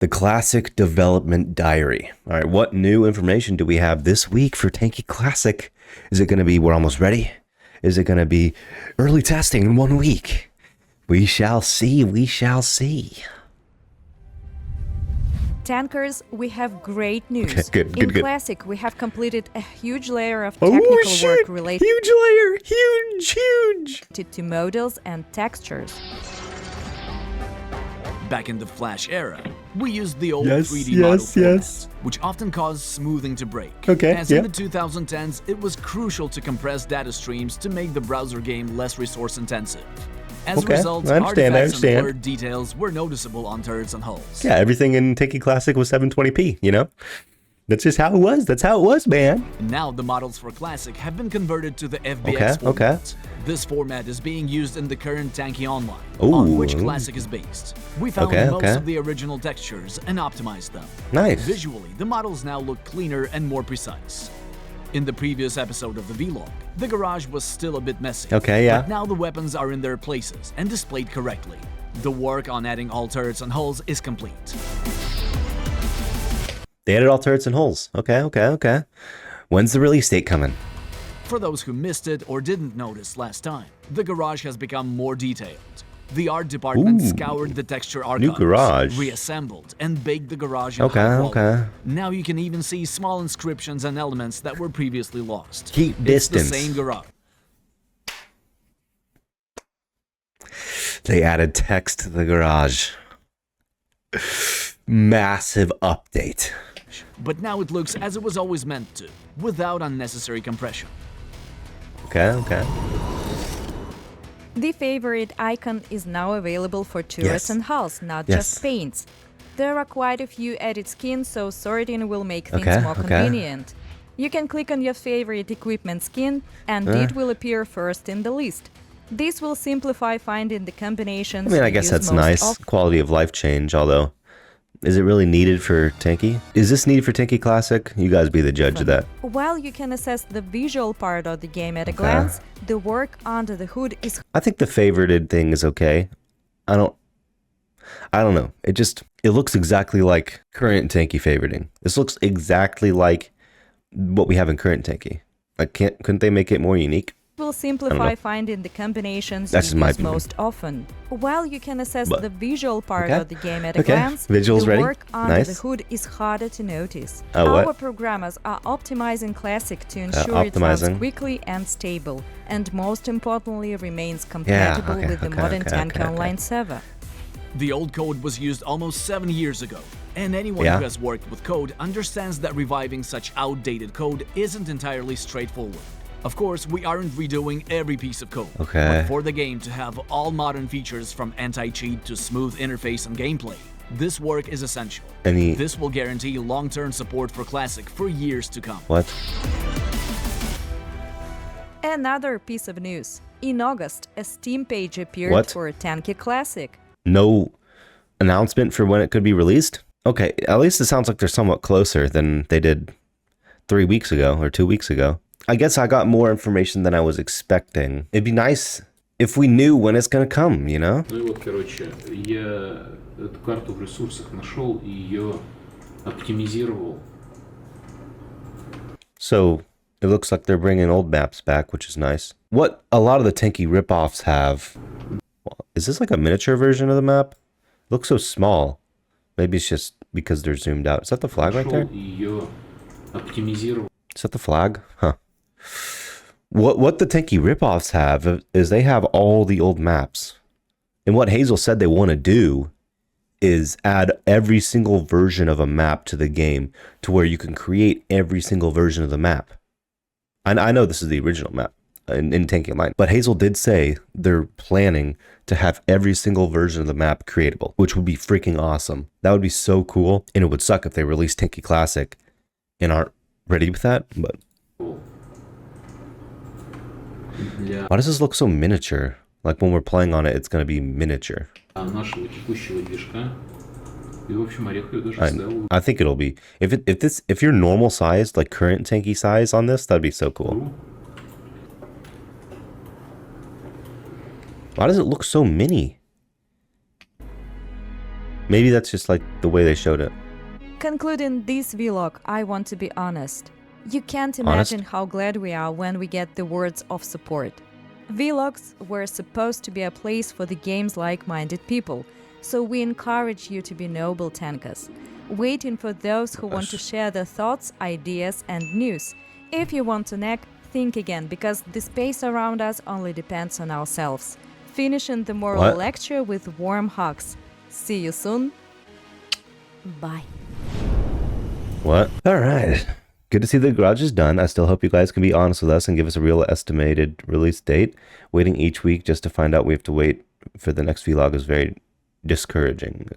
The Classic Development Diary. All right, what new information do we have this week for Tanki Classic? Is it going to be we're almost ready? Is it going to be early testing in 1 week? We shall see. We shall see. Tankers, we have great news. Okay, good. Classic, we have completed a huge layer of technical work related huge to models and textures. Back in the Flash era, we used the old Yes, 3D model yes, format, yes. which often caused smoothing to break. Okay, As yeah. in the 2010s, it was crucial to compress data streams to make the browser game less resource intensive. As Okay, a result, I understand, artifacts and blurred details were noticeable on turrets and hulls. Yeah, everything in Tanki Classic was 720p, you know? That's just how it was. That's how it was, man. Now the models for Classic have been converted to the FBX format. Okay. This format is being used in the current Tanki Online, Ooh. on which Classic is based. We found Okay, most okay. of the original textures and optimized them. Nice. Visually, the models now look cleaner and more precise. In the previous episode of the vlog, the garage was still a bit messy. Okay, yeah. But now the weapons are in their places and displayed correctly. The work on adding all turrets and hulls is complete. They added all turrets and holes. Okay. When's the release date coming? For those who missed it or didn't notice last time, the garage has become more detailed. The art department Ooh. scoured the texture archives, garage. reassembled, and baked the garage in Okay, high quality. okay. Now you can even see small inscriptions and elements that were previously lost. Keep It's distance. the same garage. They added text to the garage. Massive update. But now it looks as it was always meant to, without unnecessary compression. Okay. The favorite icon is now available for turrets Yes. and hulls, not Yes. just paints. There are quite a few added skins, so sorting will make things Okay, more okay. convenient. You can click on your favorite equipment skin, and it will appear first in the list. This will simplify finding the combinations. I mean, I you guess use that's most nice. often. Quality of life change, although. Is it really needed for Tanki? Is this needed for Tanki Classic? You guys be the judge of that. While you can assess the visual part of the game at a glance, the work under the hood is I think the favorited thing is okay. I don't know. It looks exactly like current Tanki favoriting. This looks exactly like what we have in current Tanki. Like, couldn't they make it more unique? will simplify finding the combinations That's you just my use opinion. most often. While you can assess But- the visual part Okay. of the game at a Okay. glance, Visuals the ready? work under Nice. the hood is harder to notice. Oh, what? Our programmers are optimizing Classic to ensure it runs optimizing. quickly and stable, and most importantly remains compatible okay, with the okay, modern okay, Tanki okay, Online okay. server. The old code was used almost 7 years ago, and anyone Yeah. who has worked with code understands that reviving such outdated code isn't entirely straightforward. Of course, we aren't redoing every piece of code, Okay. but for the game to have all modern features from anti-cheat to smooth interface and gameplay, this work is essential. Any- This will guarantee long-term support for Classic for years to come. What? Another piece of news. In August, a Steam page appeared What? for Tanki Classic. No announcement for when it could be released? Okay, at least it sounds like they're somewhat closer than they did 3 weeks ago or 2 weeks ago. I guess I got more information than I was expecting. It'd be nice if we knew when it's gonna come, you know? Ну и вот, короче, я эту карту в ресурсах нашел и ее оптимизировал. So it looks like they're bringing old maps back, which is nice. What a lot of the Tanki ripoffs have. Is this like a miniature version of the map? It looks so small. Maybe it's just because they're zoomed out. Is that the flag right there? Нашел и ее оптимизировал. Is that the flag? Huh. What the Tanki ripoffs have is they have all the old maps. And what Hazel said they want to do is add every single version of a map to the game to where you can create every single version of the map. And I know this is the original map in Tanki Online, but Hazel did say they're planning to have every single version of the map creatable, which would be freaking awesome. That would be so cool. And it would suck if they released Tanki Classic and aren't ready with that, but Для why does this look so miniature? Like when we're playing on it, it's going to be miniature. нашего текущего движка. И, в общем, Орех ее даже сделал. I think it'll be if you're normal sized, like current Tanki size on this, that'd be so cool. Why does it look so mini? Maybe that's just like the way they showed it. Concluding this vlog, I want to be honest. You can't Honest? imagine how glad we are when we get the words of support. Vlogs were supposed to be a place for the game's like-minded people, so we encourage you to be noble tankers, waiting for those who want to share their thoughts, ideas and news. If you want to nag, think again, because the space around us only depends on ourselves. Finishing the moral What? lecture with warm hugs. See you soon. Bye. What? All right. Good to see the garage is done. I still hope you guys can be honest with us and give us a real estimated release date. Waiting each week just to find out we have to wait for the next vlog is very discouraging.